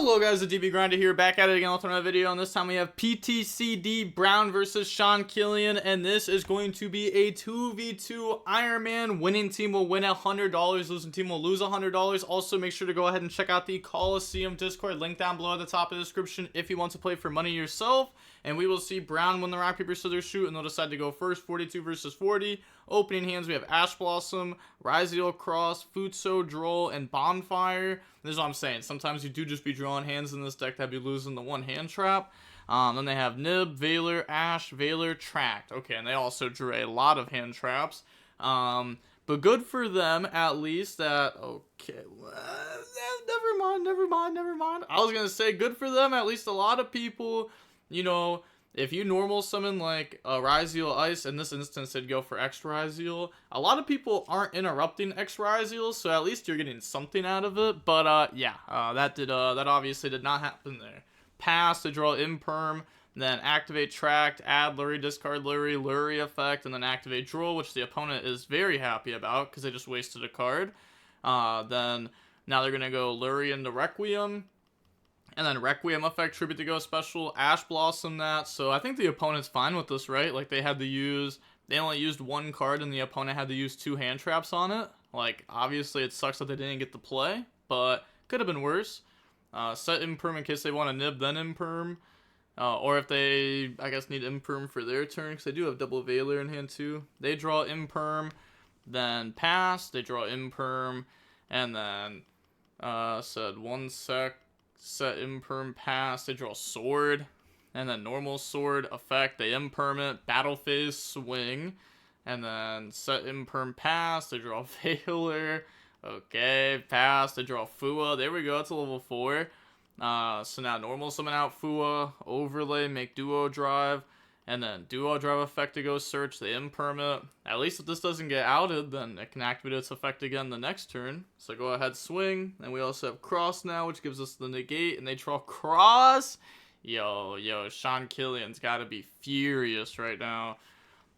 Hello guys, the DB Grinder here, back at it again with another video, and this time we have PTCD Brown versus Sean Killian, and this is going to be a 2v2 Iron Man. Winning team will win $100, losing team will lose $100. Also, make sure to go ahead and check out the Coliseum Discord, link down below at the top of the description if you want to play for money yourself. And we will see Brown win the rock, paper, scissors, shoot, and they'll decide to go first, 42 versus 40. Opening hands, we have Ash Blossom, Ryzeal Cross, Futso, Droll, and Bonfire. This is what I'm saying. Sometimes you do just be drawing hands in this deck that be losing the one hand trap. Then they have Nib, Valor, Ash, Valor, Tract. Okay, and they also drew a lot of hand traps. But good for them, at least, that... Okay, never mind. I was going to say, good for them, at least a lot of people... You know, if you normal summon like a Ryzeal Ice, in this instance it'd go for X Ryzeal. A lot of people aren't interrupting X Ryzeal, so at least you're getting something out of it. But yeah, that obviously did not happen there. Pass to draw Imperm, then activate Tract, add Lurie, discard Lurie effect, and then activate Droll, which the opponent is very happy about because they just wasted a card. Then now they're gonna go Lurie into Requiem. And then Requiem effect, Tribute to Go special, Ash Blossom that. So I think the opponent's fine with this, right? Like they only used one card and the opponent had to use 2 hand traps on it. Like obviously it sucks that they didn't get to play, but could have been worse. Set Imperm in case they want to nib, then Imperm. Or if they, I guess, need Imperm for their turn, because they do have double Valor in hand too. They draw Imperm, then pass, they draw Imperm, and then, said 1 sec. Set Imperm, pass, they draw Sword, and then normal Sword effect, they Imperm it, battle phase, swing, and then set Imperm, pass, they draw Valor, okay, pass, they draw Fua, there we go, it's a level 4, so now normal summon out Fua, overlay, make Duo Drive, and then Duo Drive effect to go search, they Imperm it. At least if this doesn't get outed, then it can activate its effect again the next turn. So go ahead, swing. And we also have Cross now, which gives us the negate, and they draw Cross. Yo, Sean Killian's got to be furious right now.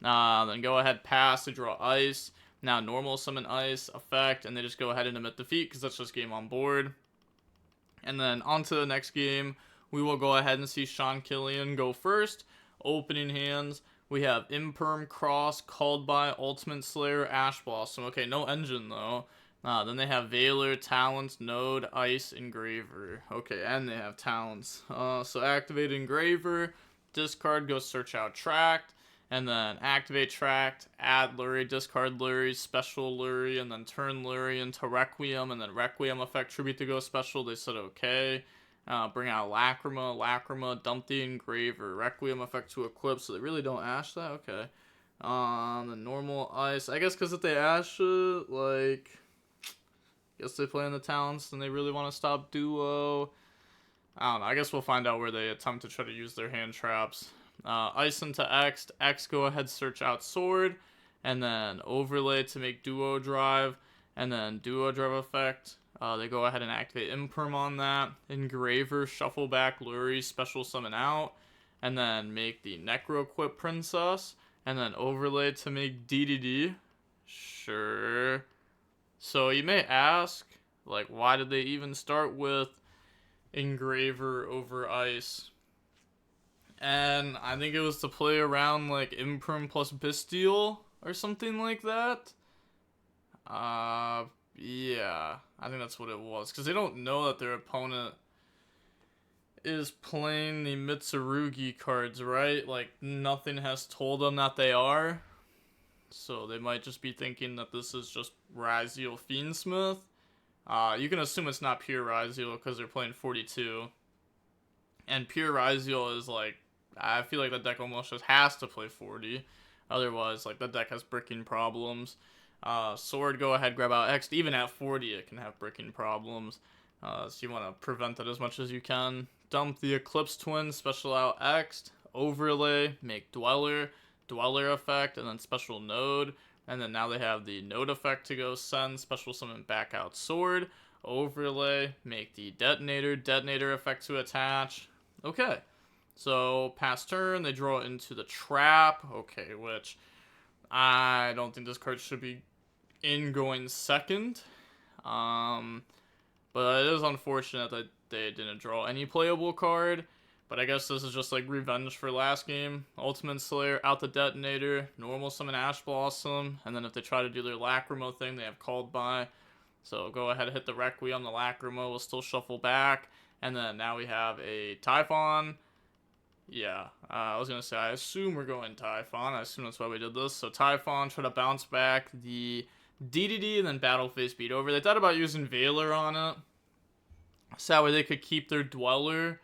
Then go ahead, pass to draw Ice. Now normal summon Ice, effect, and they just go ahead and emit defeat, because that's just game on board. And then on to the next game, we will go ahead and see Sean Killian go first. Opening hands, we have Imperm, Cross, Called By, Ultimate Slayer, Ash Blossom. Okay, no engine though. Then they have Valor, Talents, Node, Ice, Engraver. Okay, and they have Talents. So activate Engraver, discard, go search out Tract, and then activate Tract, add Lurie, discard Lurie, special Lurie, and then turn Lurie into Requiem, and then Requiem effect, tribute to go special. They said okay. Bring out Lacrima, dump the Engraver, Requiem effect to equip, so they really don't Ash that? Okay. The normal Ice, I guess because if they Ash it, like, I guess they play in the Talents and they really want to stop Duo. I don't know, I guess we'll find out where they attempt to try to use their hand traps. Ice into X, go ahead, search out Sword, and then overlay to make Duo Drive, and then Duo Drive effect. They go ahead and activate Imperm on that. Engraver, shuffle back Lurie, special summon out. And then make the Necro equip Princess. And then overlay to make DDD. Sure. So you may ask, like, why did they even start with Engraver over Ice? And I think it was to play around, like, Imperm plus Bestial or something like that. Yeah, I think that's what it was. Because they don't know that their opponent is playing the Mitsurugi cards, right? Like, nothing has told them that they are. So they might just be thinking that this is just Ryzeal Fiendsmith. You can assume it's not pure Ryzeal because they're playing 42. And pure Ryzeal is like, I feel like that deck almost just has to play 40. Otherwise, like, that deck has bricking problems. Sword, go ahead, grab out X. Even at 40, it can have bricking problems. So you want to prevent that as much as you can. Dump the Eclipse Twin, special out X. Overlay, make Dweller effect, and then special Node. And then now they have the Node effect to go send, special summon back out Sword. Overlay, make the Detonator effect to attach. Okay, so pass turn, they draw into the Trap. Okay, which I don't think this card should be in going second. But it is unfortunate that they didn't draw any playable card. But I guess this is just like revenge for last game. Ultimate Slayer, out the Detonator, normal summon Ash Blossom, and then if they try to do their Lacrimo thing, they have Called By. So go ahead and hit the Requiem, the Lacrimo will still shuffle back. And then now we have a Typhon. Yeah, I was going to say, I assume we're going Typhon. I assume that's why we did this. So Typhon, try to bounce back the DDD, and then Battle Phase Beat Over. They thought about using Veiler on it. So that way they could keep their Dweller.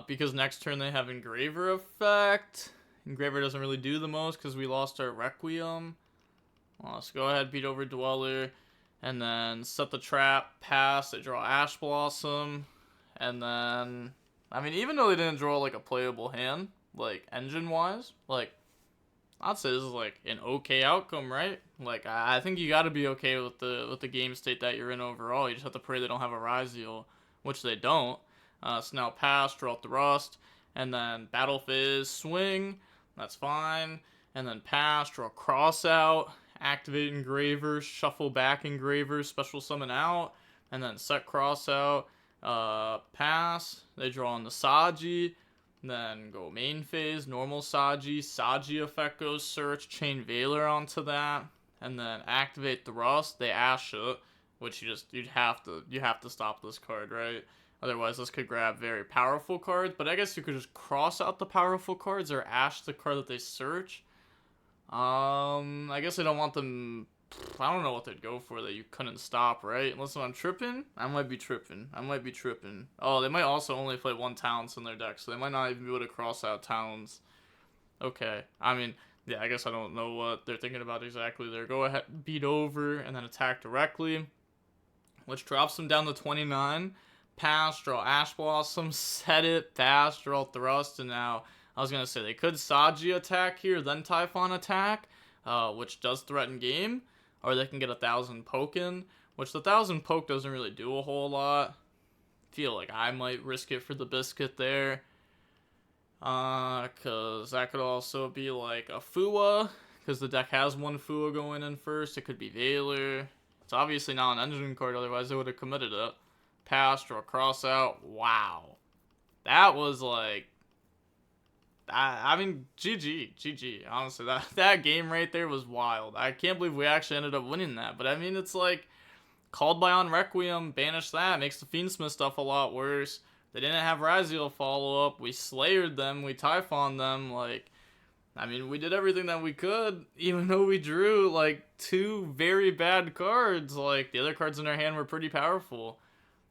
Because next turn they have Engraver effect. Engraver doesn't really do the most because we lost our Requiem. Let's go ahead, beat over Dweller. And then set the trap, pass, they draw Ash Blossom. And then, I mean, even though they didn't draw like a playable hand, like engine-wise, like, I'd say this is like an okay outcome, right? Like, I think you gotta be okay with the game state that you're in overall. You just have to pray they don't have a Ryzeal, which they don't. So now pass, draw Thrust, and then Battle Phase, swing, that's fine. And then pass, draw Cross Out, activate Engraver, shuffle back Engraver, special summon out, and then set Cross Out, pass, they draw on the Saji, then go main phase, normal Saji effect goes search, chain Veiler onto that, and then activate Thrust, they Ash it, which you have to stop this card, right? Otherwise, this could grab very powerful cards, but I guess you could just cross out the powerful cards or Ash the card that they search. I guess I don't want them. I don't know what they'd go for that you couldn't stop, right? Unless I'm tripping. I might be tripping. Oh, they might also only play one Talents in their deck, so they might not even be able to cross out Talents. Okay. I mean, yeah, I guess I don't know what they're thinking about exactly there. Go ahead, beat over, and then attack directly, which drops them down to 29. Pass, draw Ash Blossom, set it, pass, draw Thrust, and now, I was going to say, they could Saji attack here, then Typhon attack, which does threaten game, or they can get 1,000 poke in, which the 1,000 poke doesn't really do a whole lot. Feel like I might risk it for the biscuit there, because that could also be like a Fua, because the deck has one Fua going in first. It could be Veiler. It's obviously not an engine card, otherwise they would have committed it. Pass, draw Cross Out. Wow. That was like, I mean, GG. Honestly, that game right there was wild. I can't believe we actually ended up winning that. But I mean, it's like, Called By on Requiem, banish that, makes the Fiendsmith stuff a lot worse. They didn't have Ryzeal follow up. We Slayered them, we Typhoned them. Like, I mean, we did everything that we could, even though we drew like 2 very bad cards. Like, the other cards in our hand were pretty powerful.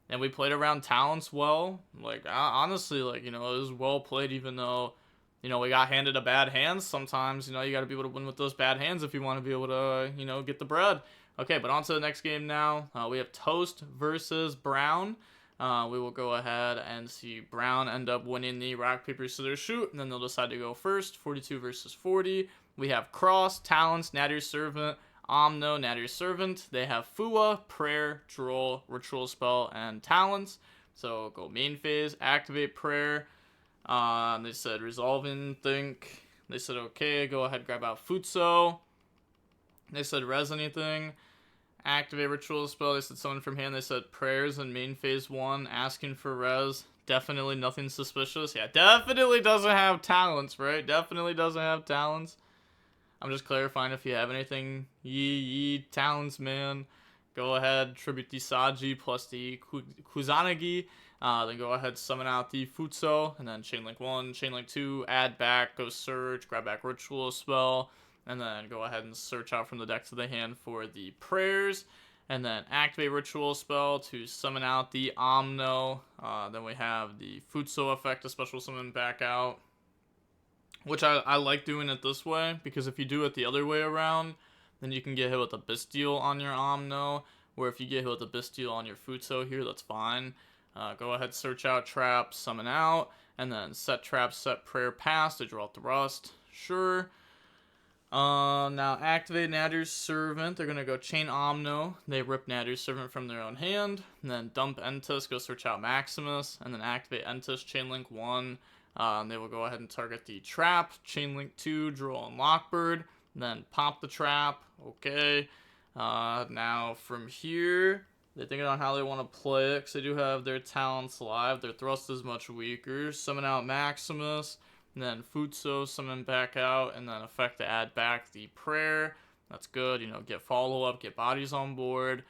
And we played around Talents well. Like, honestly, like, you know, it was well played, even though, you know, we got handed a bad hand sometimes. You know, you got to be able to win with those bad hands if you want to be able to, you know, get the bread. Okay, but on to the next game now. We have Toast versus Brown. We will go ahead and see Brown end up winning the rock, paper, scissors, shoot, and then they'll decide to go first. 42 versus 40. We have Cross, Talents, Natty's Servant, Omno, Natty's Servant. They have Fua, Prayer, Droll, Ritual Spell, and Talents. So go main phase, activate Prayer. They said Resolving, think. They said okay, go ahead, grab out Futso. They said Res anything. Activate Ritual Spell. They said summon from hand. They said Prayers in main phase 1, asking for Res. Definitely nothing suspicious. Yeah, definitely doesn't have Talents, right? Definitely doesn't have Talents. I'm just clarifying if you have anything. Yee, Talents, man. Go ahead, tribute the Saji plus the Kusanagi. Then go ahead, summon out the Futso. And then Chainlink 1, Chainlink 2, add back, go search, grab back Ritual Spell. And then go ahead and search out from the deck to the hand for the Prayers. And then activate Ritual Spell to summon out the Omno. Then we have the Futso effect to special summon back out. Which I like doing it this way, because if you do it the other way around, then you can get hit with a Bestial on your Omno, where if you get hit with a Bestial on your Futso here, that's fine. Go ahead, search out Trap, summon out, and then set Trap, set Prayer, pass to draw Thrust. Sure. Now activate Natty's Servant. They're going to go chain Omno. They rip Natty's Servant from their own hand. And then dump Entus, go search out Maximus. And then activate Entus, Chainlink 1. They will go ahead and target the Trap. Chainlink 2, draw on Lockbird. Then pop the Trap. Okay. Now from here, They're thinking on how they want to play it, because they do have their talents live. Their thrust is much weaker. Summon out Maximus, and then Futso, summon back out, and then effect to add back the prayer. That's good, you know, get follow-up, get bodies on board.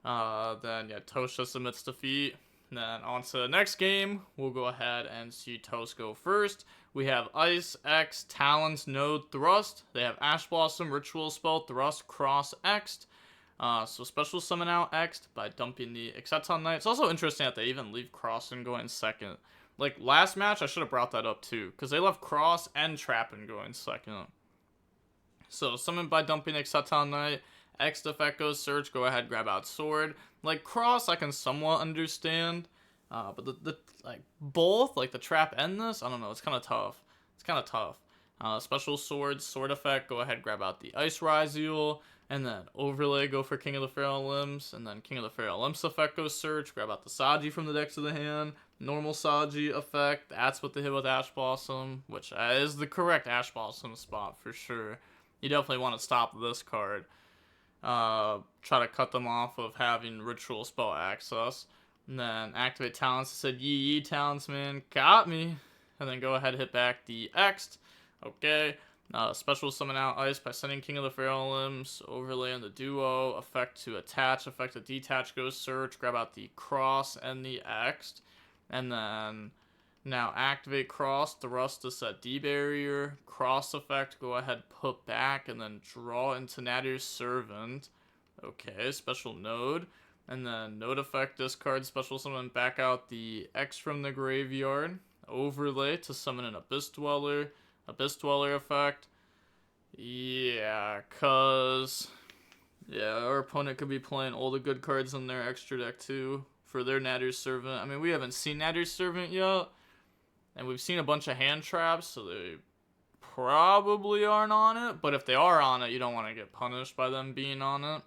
Then, yeah, Toast just submits defeat. And then on to the next game, we'll go ahead and see Toast go first. We have Ice, X, Talons, Node, Thrust. They have Ash Blossom, Ritual Spell, Thrust, Cross, X'd. So special summon out X'd by dumping the Exceton Knight. It's also interesting that they even leave Cross and going second. Like, last match, I should have brought that up too, because they left Cross and Trappin going second. So, summon by dumping Exceton Knight. X effect goes Surge, go ahead, grab out Sword. Like, Cross, I can somewhat understand. But the like, both, like, the Trap and this, I don't know, it's kind of tough. It's kind of tough. Special Sword effect, go ahead, grab out the Ice Ryzeal. And then Overlay, go for King of the Feral Limbs. And then King of the Feral Limbs effect goes Search. Grab out the Saji from the decks of the hand. Normal Saji effect. That's what they hit with Ash Blossom. Which is the correct Ash Blossom spot for sure. You definitely want to stop this card. Try to cut them off of having Ritual Spell access. And then activate Talents. I said, yee Talents, man. Got me. And then go ahead, hit back the X. Okay. Special summon out Ice by sending King of the Feral Limbs, overlay on the duo, effect to attach, effect to detach goes Search, grab out the Cross and the X, and then now activate Cross, Thrust to set D barrier, Cross effect, go ahead, put back, and then draw into Nadir's Servant. Okay, special Node, and then Node effect, discard, special summon back out the X from the graveyard, overlay to summon an Abyss Dweller effect. Yeah, cause our opponent could be playing all the good cards in their extra deck too for their Nadir's Servant. I mean, we haven't seen Nadir's Servant yet, and we've seen a bunch of hand traps, so they probably aren't on it. But if they are on it, you don't want to get punished by them being on it.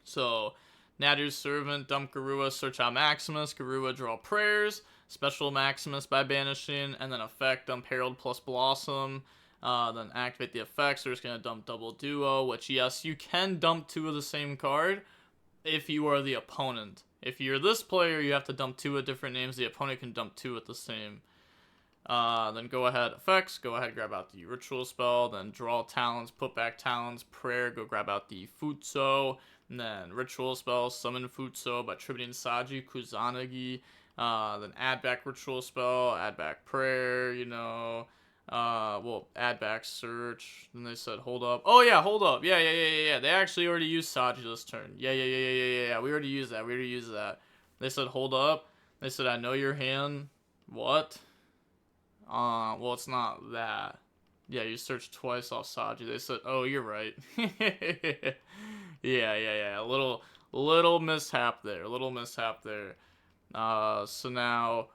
So Nadir's Servant, dump Garua, search out Maximus, Garua, draw prayers, special Maximus by banishing, and then effect dump Herald plus Blossom. Then activate the effects. We're just going to dump double duo, which, yes, you can dump two of the same card if you are the opponent. If you're this player, you have to dump two of different names. The opponent can dump two at the same. Then go ahead, effects. Go ahead, grab out the Ritual Spell. Then draw Talons, put back Talons, prayer. Go grab out the Futso. And then Ritual Spell, summon Futso by tributing Saji, Kusanagi. Then add back Ritual Spell, add back prayer, you know. Well, add back Search. Then they said, hold up. Oh, yeah, hold up. Yeah. They actually already used Saji this turn. Yeah. We already used that. They said, hold up. They said, I know your hand. What? Well, it's not that. Yeah, you searched twice off Saji. They said, oh, you're right. Yeah. A little mishap there. So now...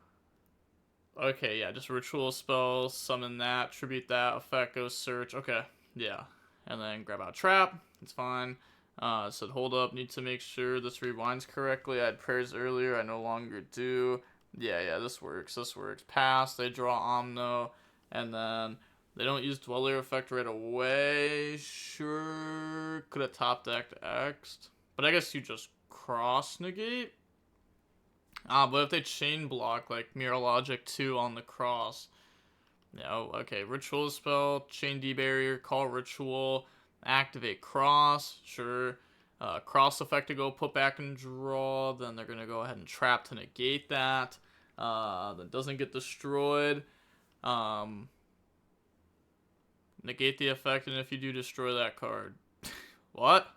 Okay, yeah, just Ritual Spell, summon that, tribute that, effect goes Search. Okay, yeah. And then grab out Trap. It's fine. Said hold up, need to make sure this rewinds correctly. I had prayers earlier, I no longer do. Yeah, this works. Pass, they draw Omno, and then they don't use Dweller effect right away. Sure, could have top decked X'd. But I guess you just cross negate. But if they chain block, like Mirror Logic 2 on the cross. No, okay, Ritual Spell, chain D barrier, call Ritual, activate Cross, sure. Cross effect to go put back and draw, then they're going to go ahead and trap to negate that. That doesn't get destroyed. Negate the effect, and if you do, destroy that card. What?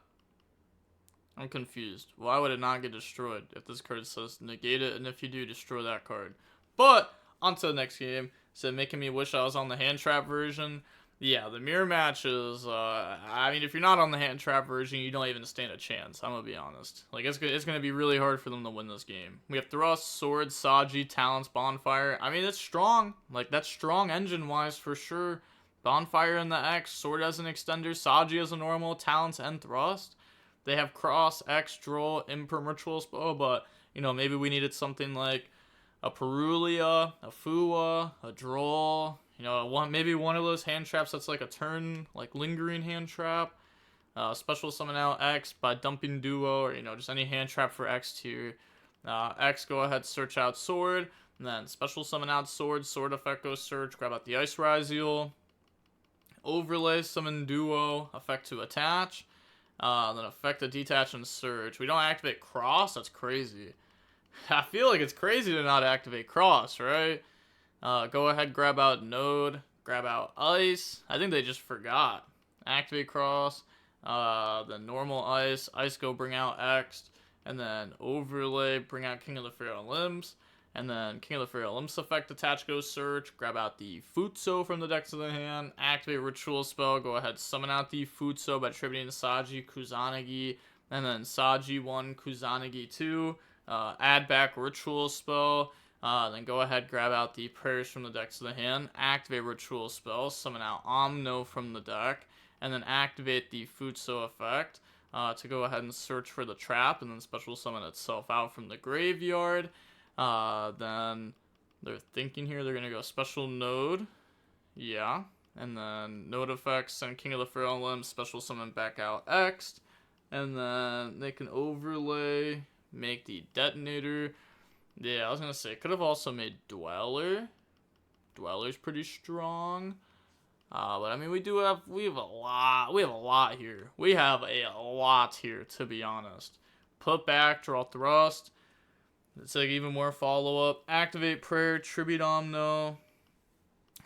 I'm confused. Why would it not get destroyed if this card says negate it, and if you do, destroy that card? But, on to the next game. So, making me wish I was on the hand trap version. Yeah, the mirror matches, I mean, if you're not on the hand trap version, you don't even stand a chance. I'm gonna be honest. Like, it's gonna be really hard for them to win this game. We have Thrust, Sword, Saji, Talents, Bonfire. I mean, it's strong. Like, that's strong engine-wise for sure. Bonfire in the X, Sword as an extender, Saji as a normal, Talents, and Thrust. They have Cross, X, Draw, Imperm, Ritual Spell, but, you know, maybe we needed something like a Perulia, a Fua, a Draw, you know, maybe one of those hand traps that's like a turn, like lingering hand trap. Special summon out X by dumping duo, or just any hand trap for X tier. X, go ahead, search out sword, and then special summon out sword. Sword effect goes search, grab out the Ice Ryzeal. Overlay summon duo, effect to attach. Then effect to detach and search. We don't activate cross? That's crazy. I feel like it's crazy to not activate cross, right? Go ahead, grab out node, grab out ice. I think they just forgot. Activate cross, then normal ice, ice go bring out X, and then overlay, bring out King of the Pharaoh Limbs, and then King of the Pharaoh Limbs effect attach goes search, grab out the Futso from the deck to the hand, activate ritual spell, go ahead, summon out the Futso by attributing Saji, Kusanagi, and then Saji 1, Kusanagi 2, add back ritual spell, then go ahead, grab out the prayers from the deck to the hand, activate ritual spell, summon out Omno from the deck, and then activate the Futso effect to go ahead and search for the trap, and then special summon itself out from the graveyard. Then they're thinking here they're gonna go special node, yeah, and then node effects, send King of the Pharaoh Limbs, special summon back out X, and then they can overlay, make the detonator. Yeah, I was gonna say could have also made Dweller. Dweller's pretty strong. But I mean, we have a lot here. We have a lot here, to be honest. Put back, draw thrust. It's like even more follow-up. Activate prayer, tribute Omno.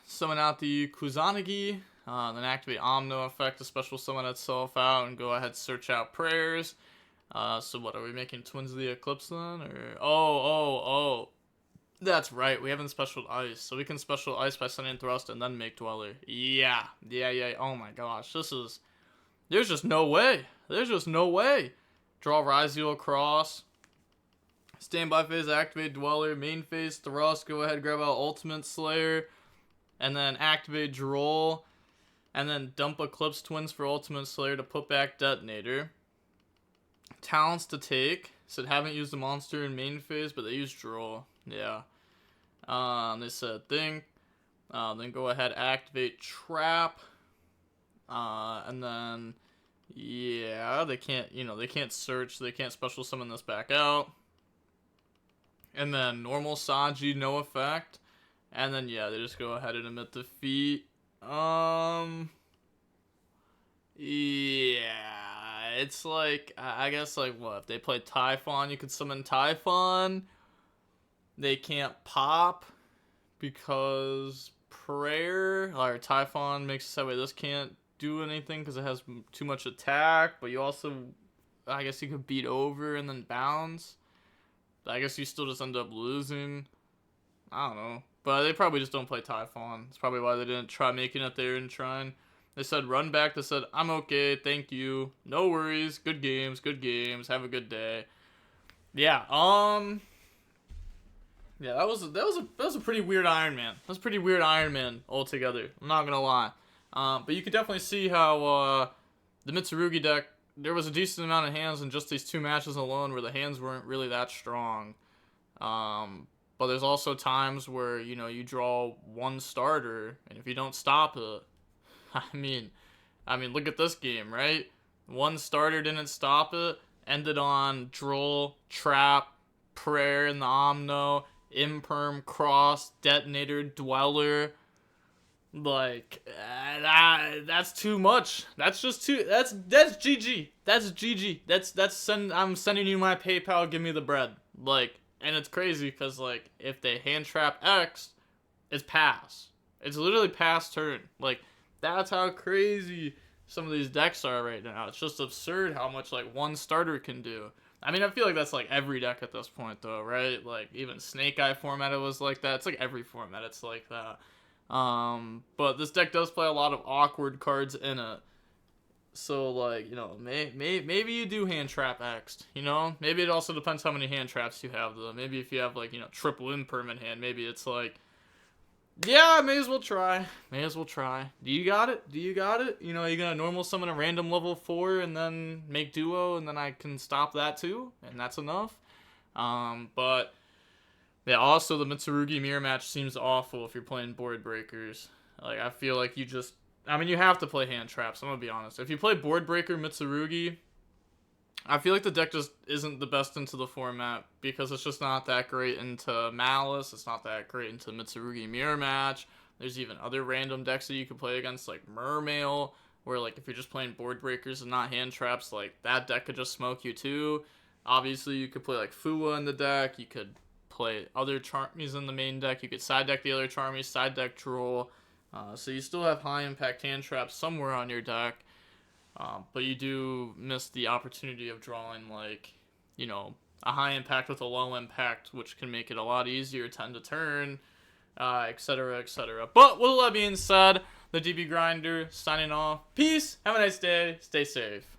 Summon out the Kusanagi. Then activate Omno effect to special summon itself out and go ahead search out prayers. So what, are we making Twins of the Eclipse then? Or oh. That's right, we haven't special ice, so we can special ice by sending thrust and then make Dweller. Yeah, oh my gosh, there's just no way, Draw Ryzeal across, standby phase, activate Dweller, main phase, thrust, go ahead, grab out Ultimate Slayer, and then activate Droll, and then dump Eclipse Twins for Ultimate Slayer to put back Detonator. Talents to take, said haven't used the monster in main phase, but they used Droll, yeah. They said think, then go ahead, activate trap, and then, yeah, they can't search, so they can't special summon this back out, and then normal Saji, no effect, and then, yeah, they just go ahead and emit defeat, yeah, it's like, I guess, like, what, if they play Typhon, you could summon Typhon. They can't pop because prayer or Typhon makes it that way. This can't do anything because it has too much attack, but you also, I guess you could beat over and then bounce. I guess you still just end up losing. I don't know. But they probably just don't play Typhon. That's probably why they didn't try making it there and trying. They said run back. They said, I'm okay, thank you. No worries. Good games. Have a good day. Yeah, yeah, that was a pretty weird Iron Man. That was a pretty weird Iron Man altogether. I'm not gonna lie. But you could definitely see how the Mitsurugi deck, there was a decent amount of hands in just these two matches alone where the hands weren't really that strong. But there's also times where you draw one starter, and if you don't stop it, I mean, look at this game, right? One starter didn't stop it, ended on Droll, Trap, Prayer in the Omno, Imperm, Cross, Detonator, Dweller. Like, that's too much. That's just too, that's GG. That's GG. I'm sending you my PayPal, give me the bread. Like, and it's crazy because, like, if they hand trap X, it's pass. It's literally pass turn. Like, that's how crazy some of these decks are right now. It's just absurd how much, like, one starter can do. I mean, I feel like that's, like, every deck at this point, though, right? Like, even Snake Eye format, it was like that. It's, like, every format, it's like that. But this deck does play a lot of awkward cards in it. So, like, maybe you do hand trap X, Maybe it also depends how many hand traps you have, though. Maybe if you have, like, triple impermanent hand, maybe it's like, yeah, may as well try. Do you got it? You're gonna normal summon a random level 4 and then make duo, and then I can stop that too, and that's enough. But yeah, also the Mitsurugi mirror match seems awful if you're playing board breakers. Like, I feel like you just I mean, you have to play hand traps. I'm gonna be honest. If you play Board Breaker Mitsurugi, I feel like the deck just isn't the best into the format because it's just not that great into Malice. It's not that great into Mitsurugi Mirror Match. There's even other random decks that you could play against, like Mermail, where like if you're just playing Board Breakers and not hand traps, like that deck could just smoke you too. Obviously, you could play like Fua in the deck. You could play other Charmies in the main deck. You could side deck the other Charmies, side deck Droll. So you still have high impact hand traps somewhere on your deck. But you do miss the opportunity of drawing, like, you know, a high impact with a low impact, which can make it a lot easier 10 to turn, etc., etc. But with all that being said, the DB Grinder signing off. Peace. Have a nice day. Stay safe.